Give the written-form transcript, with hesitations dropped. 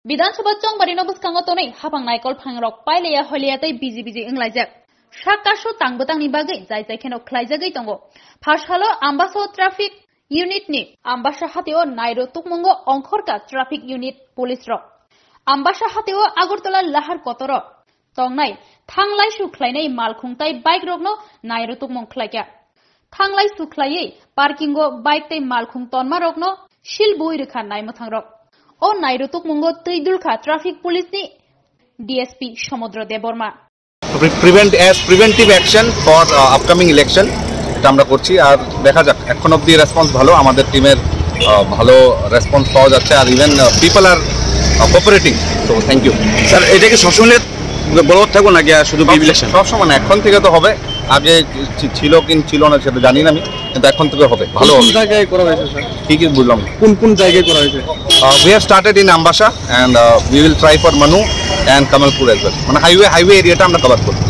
বিধানসভা চংবারিনো বসকাঙ্গ তनै হাফাং নাইকল ফাংরক পাইলেয়া হলিয়াতै busy busy इंलाइजाक साकाशो तांगबोतांनि बागै जाय जायखेनो ख्लाइजागै दंगो फार्स्टहालो आम्बासो ट्राफिक यूनिटनि आम्बासा हातिओ नाइरुतुकमुंगो अंखरखा ट्राफिक यूनिट पुलिस रक आम्बासा हातिओ आगरतला लाहार कतर तंगनाय थांलाय सुख्लायनाय मालखुंथाय बाइक रकनो नाइरुतुकमुंग ख्लायका थांलाय सुख्लायै पार्किंगो बाइक तै मालखुं तन्मा रकनो शिल बोइरखा नायमथां रक ओ नाइरुतुकमुंगो तैदुलखा ट्राफिक पुलिसनि डीएसपी समुद्र Debbarma preventive action for upcoming election এটা আমরা করছি আর দেখা যাক এখন অবধি রেসপন্স ভালো আমাদের টিমের ভালো রেসপন্স পাওয়া যাচ্ছে আর even people are cooperating so thank you sir এটা কি সবসময় বলবৎ থাকবো নাকি শুধু ইলেকশন সবসময় এখন থেকে তো হবে আগে ছিল ছিল না সেটা জানি না আমি কিন্তু এখন থেকে হবে ভালো কোন জায়গায় করা হয়েছে স্যার ঠিকই বুঝলাম কোন জায়গায় করা হয়েছে we have started in Ambasha and we will try for Manu and Kamalpur as well মানে হাইওয়ে এরিয়াটা আমরা কভার করব